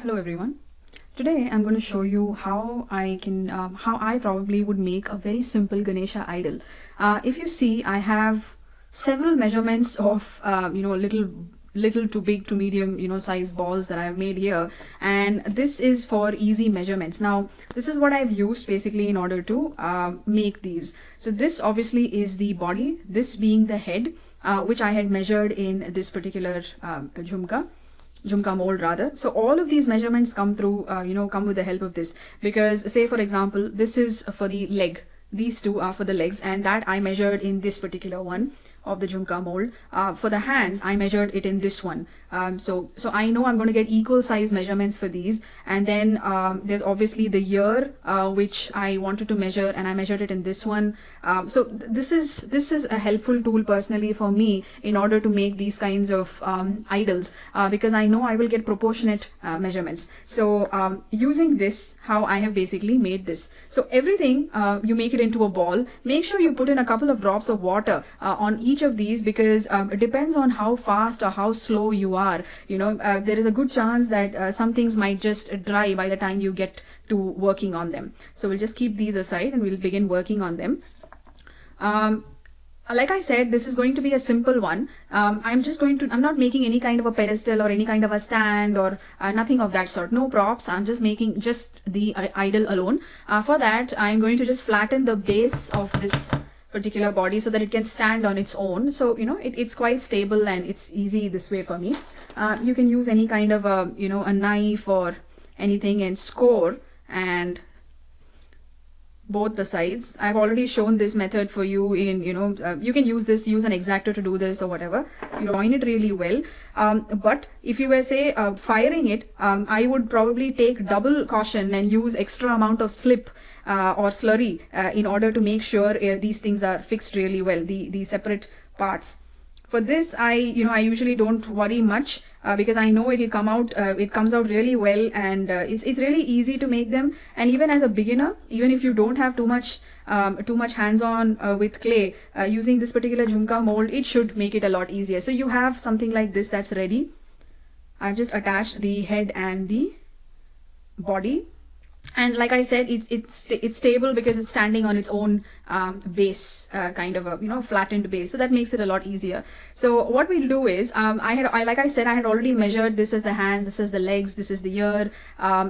Hello everyone. Today I'm going to show you how I probably would make a very simple Ganesha idol. If you see, I have several measurements of little to big to medium size balls that I've made here, and this is for easy measurements. Now this is what I've used basically in order to make these. So this obviously is the body, this being the head, which I had measured in this particular jhumka mold rather. So all of these measurements come through, come with the help of this. Because say for example, this is for the leg. These two are for the legs, and that I measured in this particular one of the jhumka mold. For the hands, I measured it in this one. So I know I'm going to get equal size measurements for these. And then there's obviously the ear, which I wanted to measure, and I measured it in this one. This is a helpful tool personally for me in order to make these kinds of idols, because I know I will get proportionate measurements. So using this, how I have basically made this. So everything, you make it into a ball. Make sure you put in a couple of drops of water on each of these, because it depends on how fast or how slow you are. There is a good chance that some things might just dry by the time you get to working on them. So we'll just keep these aside and we'll begin working on them. Like I said, this is going to be a simple one. I'm not making any kind of a pedestal or any kind of a stand or nothing of that sort. No props. I'm just making just the idol alone. For that, I'm going to just flatten the base of this particular body so that it can stand on its own. So, it's quite stable and it's easy this way for me. You can use any kind of a knife or anything and score and both the sides. I've already shown this method for you in, you can use an exactor to do this or whatever. You join it really well. But if you were say firing it, I would probably take double caution and use extra amount of slip or slurry in order to make sure these things are fixed really well, the separate parts. For this, I usually don't worry much because I know it comes out really well, and it's really easy to make them. And even as a beginner, even if you don't have too much hands-on with clay, using this particular jhumka mold, it should make it a lot easier. So you have something like this that's ready. I've just attached the head and the body. And like I said, it's stable because it's standing on its own base, kind of a flattened base. So that makes it a lot easier. So what we'll do is, like I said, I had already measured. This is the hands, this is the legs, this is the ear.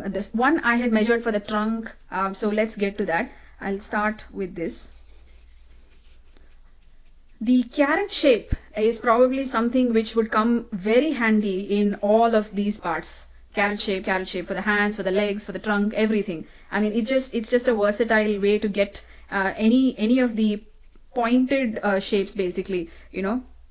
This one I had measured for the trunk. So let's get to that. I'll start with this. The carrot shape is probably something which would come very handy in all of these parts. Carrot shape for the hands, for the legs, for the trunk, everything. I mean, it's just a versatile way to get any of the pointed shapes basically,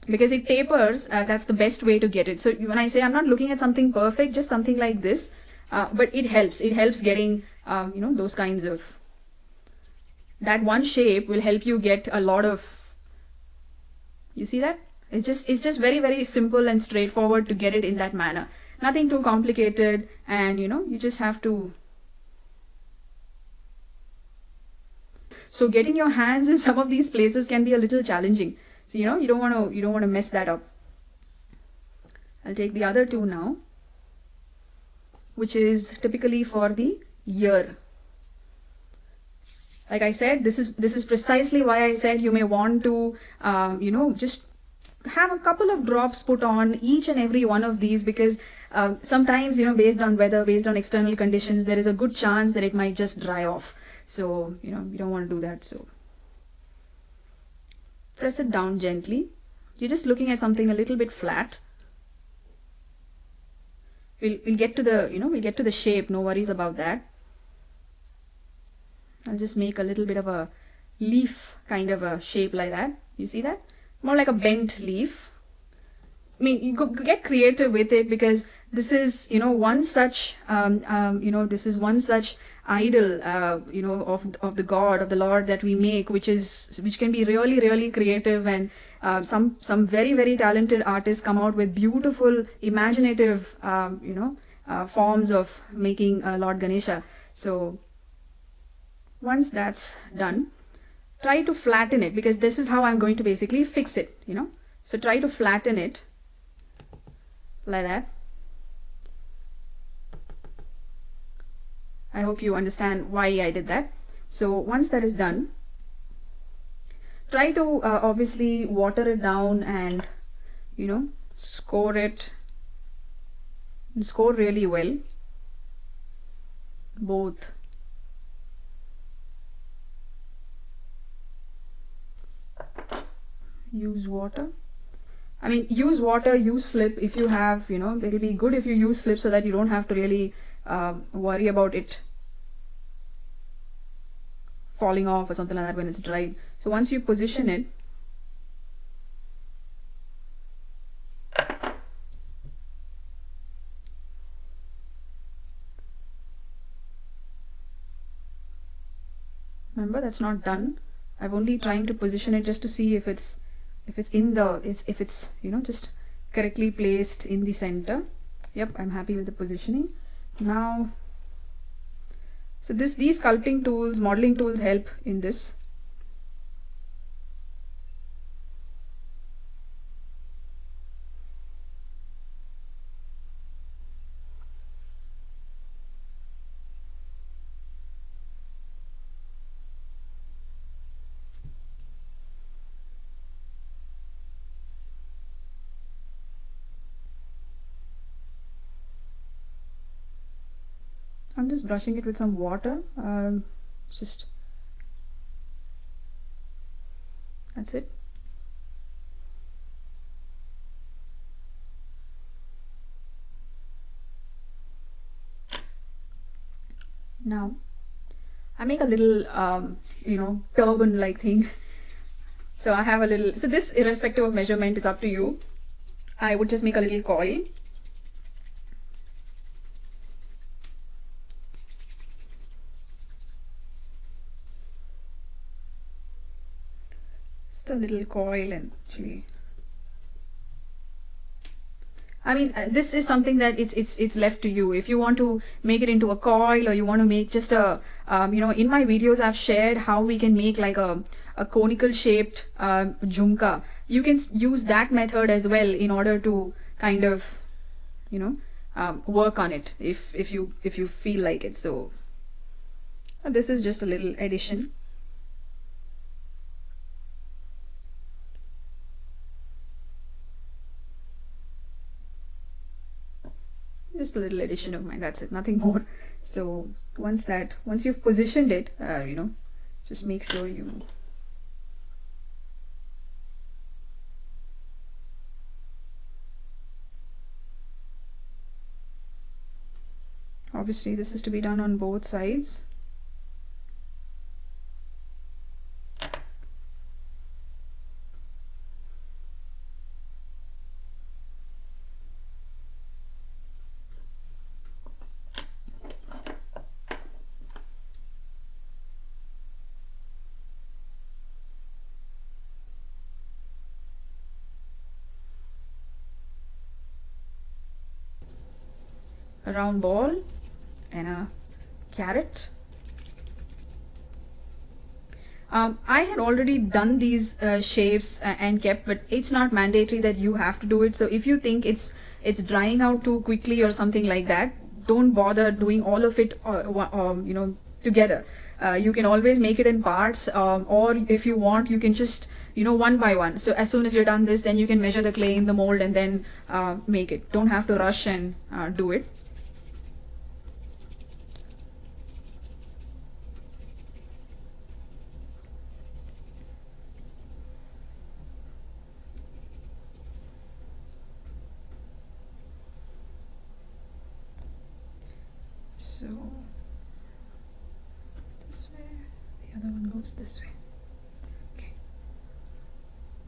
because it tapers. That's the best way to get it. So when I say I'm not looking at something perfect, just something like this, but it helps getting those kinds of, that one shape will help you get a lot of, you see that? It's just very, very simple and straightforward to get it in that manner. Nothing too complicated, and you just have to. So getting your hands in some of these places can be a little challenging. So you don't want to mess that up. I'll take the other two now, which is typically for the ear. Like I said, this is precisely why I said you may want to just have a couple of drops put on each and every one of these, because sometimes based on weather, based on external conditions, there is a good chance that it might just dry off. So you don't want to do that. So press it down gently. You're just looking at something a little bit flat. We'll get to the shape, no worries about that. I'll just make a little bit of a leaf kind of a shape like that. You see that? More like a bent leaf. I mean, you get creative with it, because this is one such this is one such idol of the God, of the Lord that we make, which can be really, really creative, and some very, very talented artists come out with beautiful, imaginative forms of making Lord Ganesha. So once that's done, try to flatten it, because this is how I'm going to basically fix it, So try to flatten it like that. I hope you understand why I did that. So once that is done, try to obviously water it down and score really well, both. Use water. I mean, use water, use slip if you have, it'll be good if you use slip so that you don't have to really worry about it falling off or something like that when it's dried. So once you position it, remember that's not done. I'm only trying to position it just to see if it's in the if it's just correctly placed in the center. Yep, I'm happy with the positioning. Now, so these sculpting tools, modeling tools help in this. I'm just brushing it with some water. That's it. Now, I make a little, turban-like thing. So I have a little, so this irrespective of measurement is up to you. I would just make a little coil. Just a little coil, and actually, I mean, this is something that it's left to you. If you want to make it into a coil, or you want to make just a, in my videos I've shared how we can make like a conical shaped jhumka. You can use that method as well in order to kind of, work on it if you feel like it. So this is just a little addition. Just a little addition of mine, that's it, nothing more. So once you've positioned it, just make sure you obviously this is to be done on both sides. A round ball and a carrot. I had already done these shapes and kept, but it's not mandatory that you have to do it. So if you think it's drying out too quickly or something like that, don't bother doing all of it together. You can always make it in parts, or if you want, you can just one by one. So as soon as you're done this, then you can measure the clay in the mold and then make it. Don't have to rush and do it. So this way, the other one goes this way. Okay.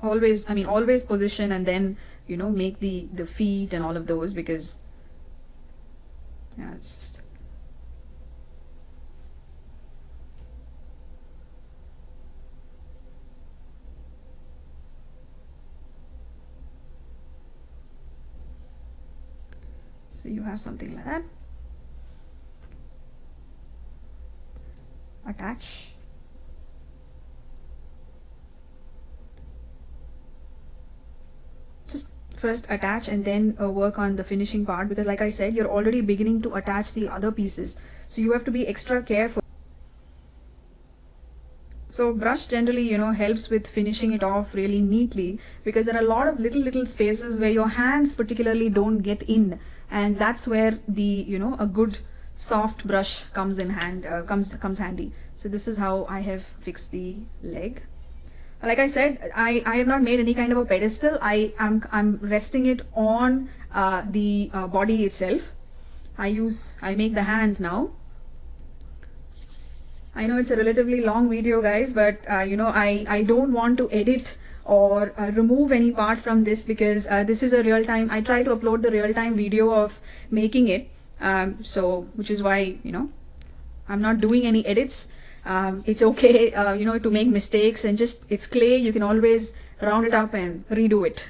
Always position and then make the feet and all of those, because yeah, it's just. So you have something like that. Attach. Just first attach and then work on the finishing part, because like I said, you're already beginning to attach the other pieces, so you have to be extra careful. So brush generally, helps with finishing it off really neatly, because there are a lot of little spaces where your hands particularly don't get in, and that's where the, a good soft brush comes in hand, comes handy. So this is how I have fixed the leg. Like I said, I have not made any kind of a pedestal. I'm resting it on the body itself. I make the hands now. I know it's a relatively long video, guys, but I don't want to edit or remove any part from this, because this is a real-time. I try to upload the real-time video of making it, so which is why I'm not doing any edits. It's okay, to make mistakes, and just, it's clay. You can always round it up and redo it.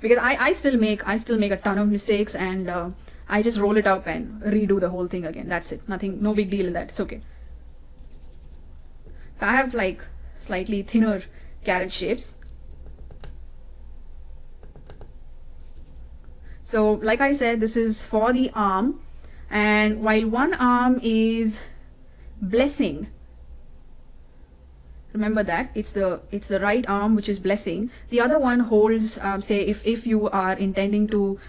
Because I still make a ton of mistakes, and I just roll it up and redo the whole thing again. That's it. Nothing, no big deal in that. It's okay. So I have like slightly thinner carrot shapes. So like I said, this is for the arm, and while one arm is blessing, remember that it's the right arm which is blessing. The other one holds, say if you are intending to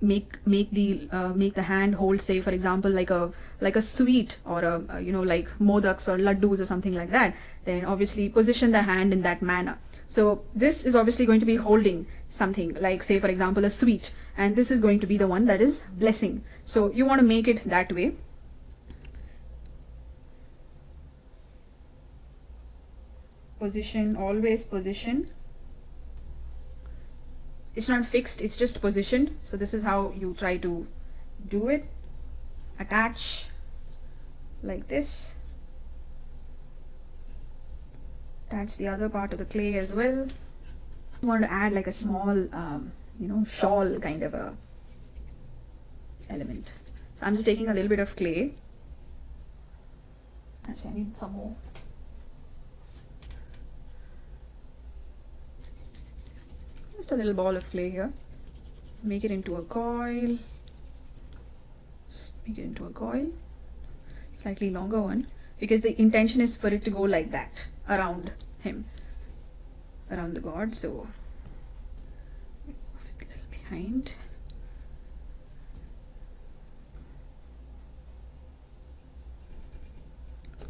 make the hand hold, say for example like a sweet, or a like modaks or laddus or something like that, then obviously position the hand in that manner. So this is obviously going to be holding something like, say for example, a sweet, and this is going to be the one that is blessing. So you want to make it that way. Position, always position. It's not fixed, it's just positioned. So this is how you try to do it. Attach like this. Attach the other part of the clay as well. You want to add like a small shawl kind of a element. So I'm just taking a little bit of clay. Actually, I need some more. Just a little ball of clay here. Make it into a coil. Just make it into a coil. Slightly longer one, because the intention is for it to go like that around him, around the god. So move it a little behind.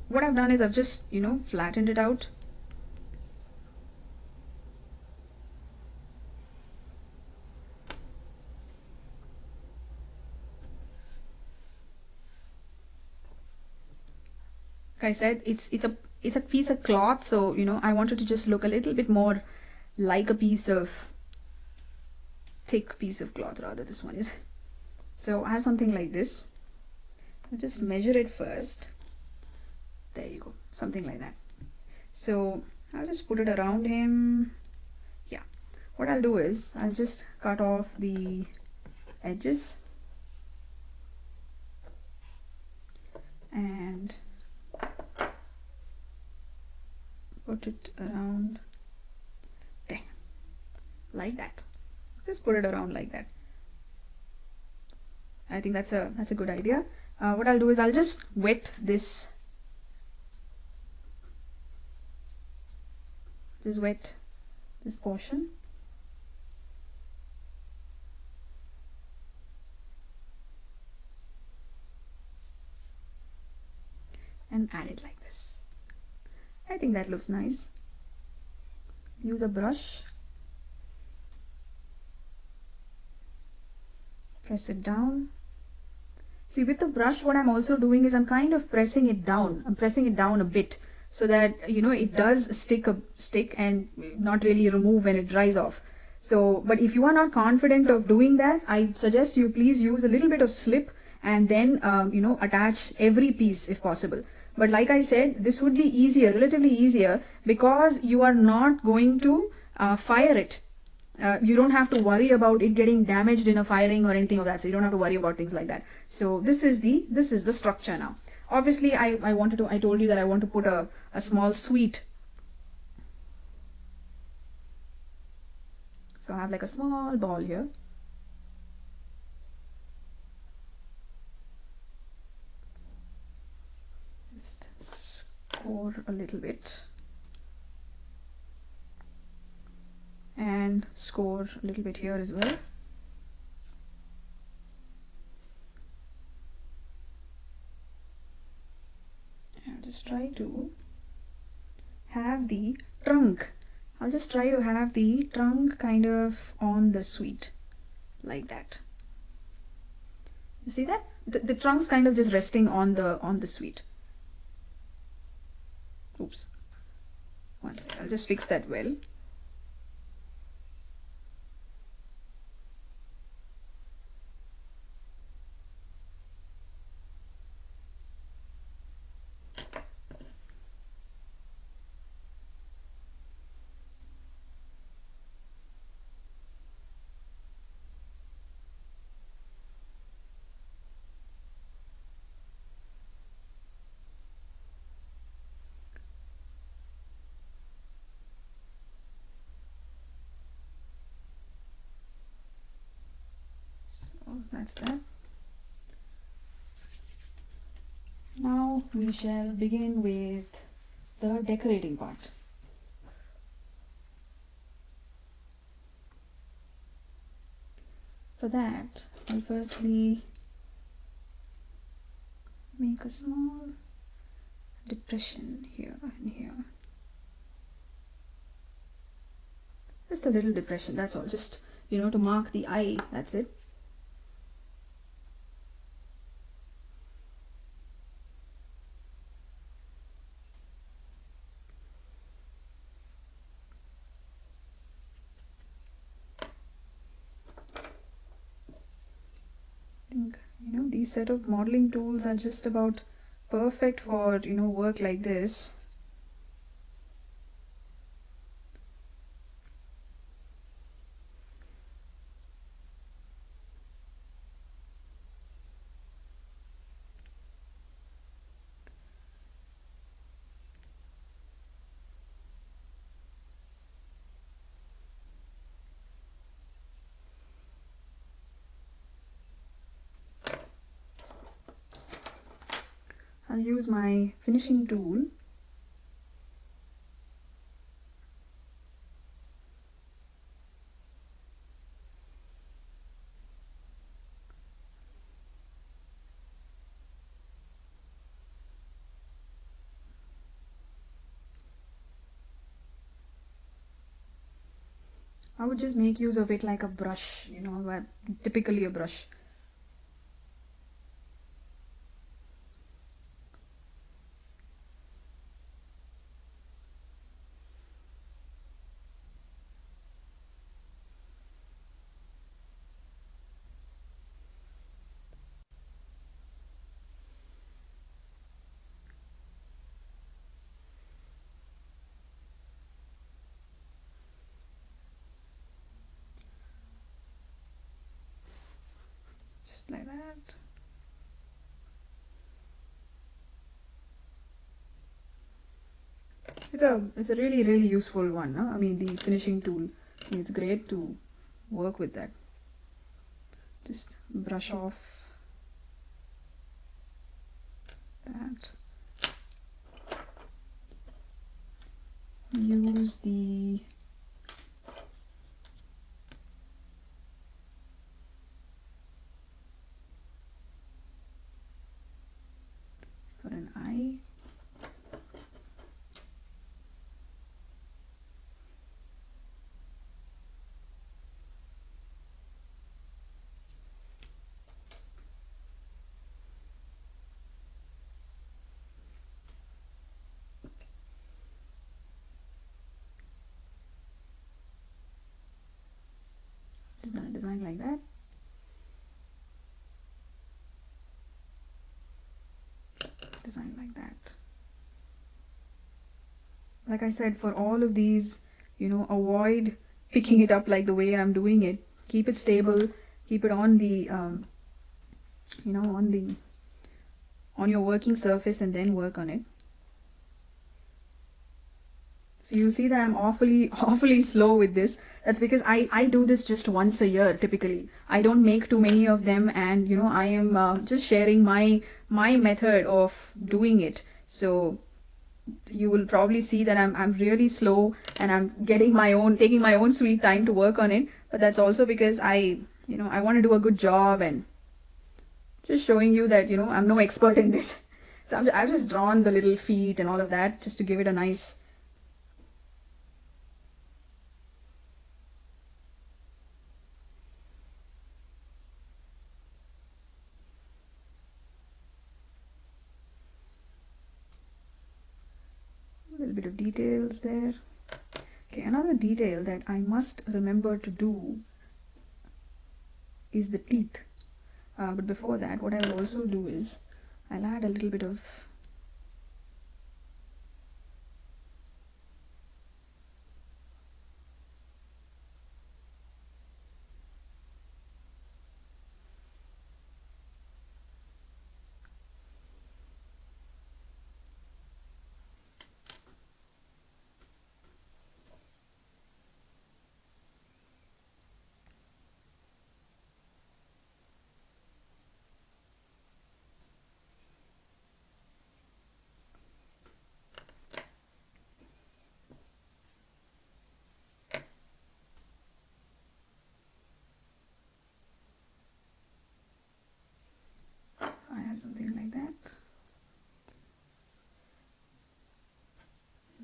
What I've done is I've just flattened it out. Like I said, it's a piece of cloth, so I wanted to just look a little bit more like a thick piece of cloth, rather. This one is. So I have something like this. I'll just measure it first. There you go, something like that. So I'll just put it around him. Yeah, what I'll do is I'll just cut off the edges and put it around there, like that. Just put it around like that. I think that's a good idea. What I'll do is I'll just wet this. Just wet this portion. And add it like this. I think that looks nice. Use a brush. Press it down. See, with the brush, what I'm also doing is I'm kind of pressing it down. I'm pressing it down a bit, so that it does stick and not really remove when it dries off. So, but if you are not confident of doing that, I suggest you please use a little bit of slip and then attach every piece if possible. But like I said, this would be easier, relatively easier, because you are not going to fire it. You don't have to worry about it getting damaged in a firing or anything of that. So you don't have to worry about things like that. So this is the structure now. Obviously, I told you that I want to put a small sweet. So I have like a small ball here. Just score a little bit and score a little bit here as well. And just try to have the trunk. I'll just try to have the trunk kind of on the sweet, like that. You see that? The trunk's kind of just resting on the sweet. Oops. One second, I'll just fix that well. So that's that. Now we shall begin with the decorating part. For that, I'll firstly make a small depression here and here. Just a little depression, that's all. Just, to mark the eye, that's it. I think, these set of modeling tools are just about perfect for, work like this. I'll use my finishing tool. I would just make use of it like a brush, typically a brush. Just like that. It's a really, really useful one, no? I mean, the finishing tool. It's great to work with that. Just brush off that. Use the for an eye. Just gonna design like that. Design like that. Like I said, for all of these, avoid picking it up like the way I'm doing it. Keep it stable. Keep it on the, on your working surface, and then work on it. So you'll see that I'm awfully slow with this. That's because I do this just once a year typically. I don't make too many of them, and I am just sharing my method of doing it. So you will probably see that I'm really slow, and I'm taking my own sweet time to work on it. But that's also because I want to do a good job, and just showing you that I'm no expert in this. So I've just drawn the little feet and all of that just to give it a nice. A little bit of details there. Okay, another detail that I must remember to do is the teeth. But before that, what I will also do is I'll add a little bit of I have something like that.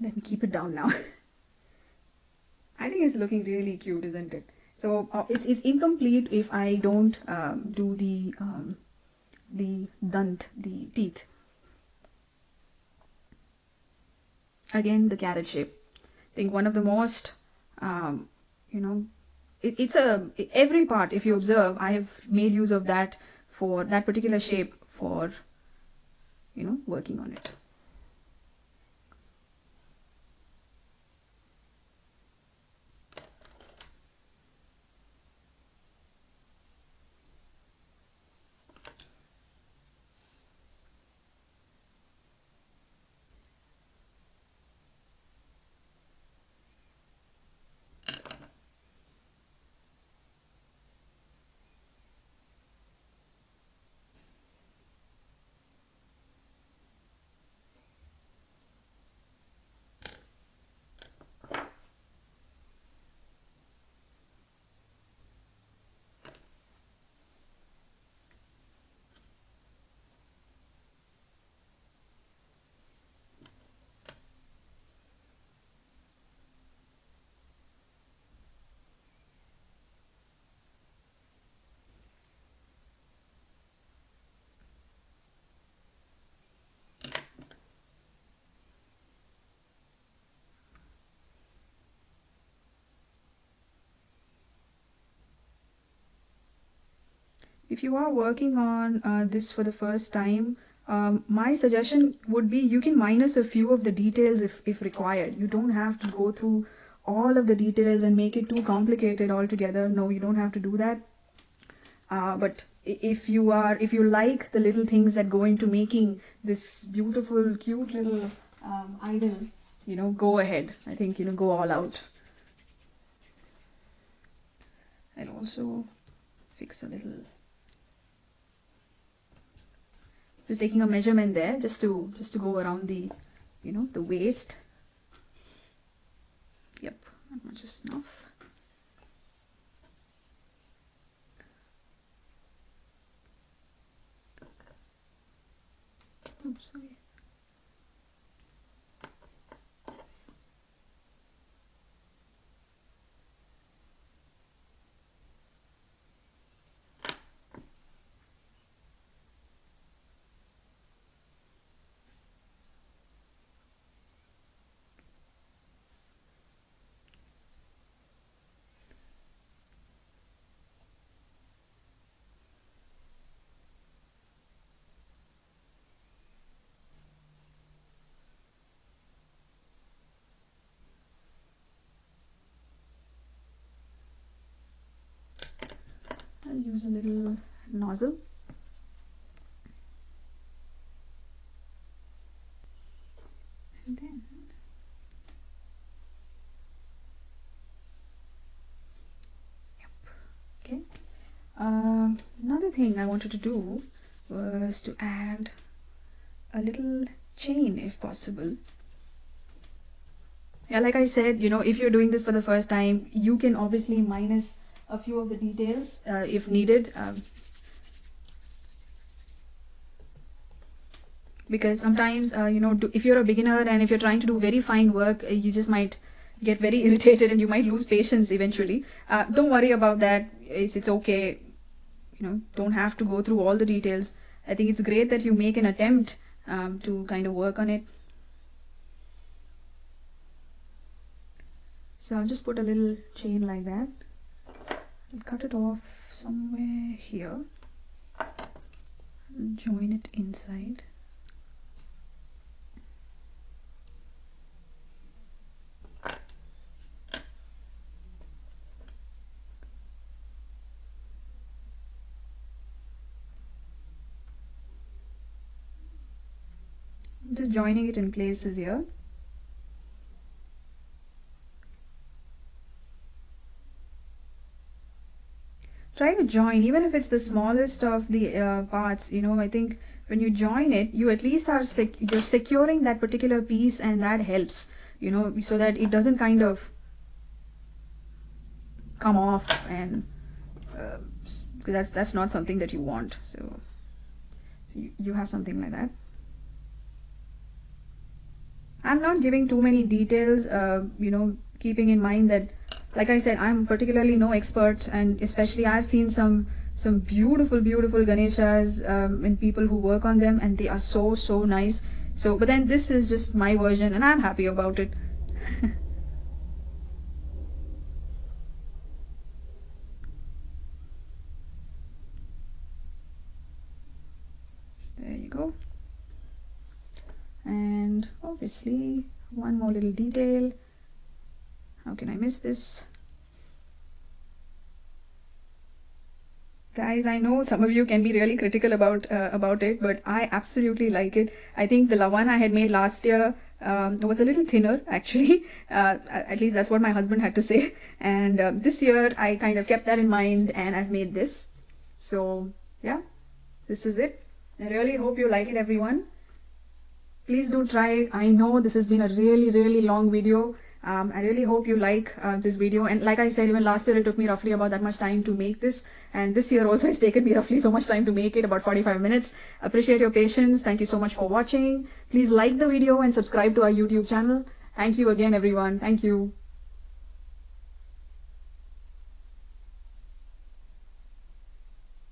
Let me keep it down now. I think it's looking really cute, isn't it? So it's incomplete if I don't do the dant, the teeth. Again, the carrot shape. I think one of the most, you know, it's every part. If you observe, I have made use of that for that particular shape for working on it. If you are working on this for the first time, my suggestion would be you can minus a few of the details if required. You don't have to go through all of the details and make it too complicated altogether. No, you don't have to do that. But if you like the little things that go into making this beautiful, cute little idol, go ahead. I think, go all out. I'll also fix a little. Just taking a measurement there just to go around the the waist. Yep, that much is enough. Oops, sorry. I'll use a little nozzle. And then thing I wanted to do was to add a little chain if possible. Yeah, like I said, you know, if you're doing this for the first time, you can obviously minus a few of the details if needed. Because sometimes, you know, if you're a beginner and if you're trying to do very fine work, you just might get very irritated and you might lose patience eventually. Don't worry about that. It's okay. You know, don't have to go through all the details. I think it's great that you make an attempt to kind of work on it. So I'll just put a little chain like that. I'll cut it off somewhere here. And join it inside. I'm just joining it in places here. Try to join, even if it's the smallest of the parts, you know, I think when you join it, you at least are you're securing that particular piece, and that helps, you know, so that it doesn't kind of come off, and that's not something that you want. So you have something like that. I'm not giving too many details, you know, keeping in mind that, like I said, I'm particularly no expert, and especially I've seen some beautiful Ganeshas and people who work on them, and they are so nice. So, but then this is just my version, and I'm happy about it. There you go. And obviously one more little detail. How can I miss this? Guys, I know some of you can be really critical about it, but I absolutely like it. I think the one I had made last year was a little thinner, actually. At least that's what my husband had to say. And this year I kind of kept that in mind, and I've made this. So yeah, this is it. I really hope you like it, everyone. Please do try it. I know this has been a really long video. I really hope you like this video. And like I said, even last year it took me roughly about that much time to make this. And this year also it's taken me roughly so much time to make it, about 45 minutes. Appreciate your patience. Thank you so much for watching. Please like the video and subscribe to our YouTube channel. Thank you again, everyone. Thank you.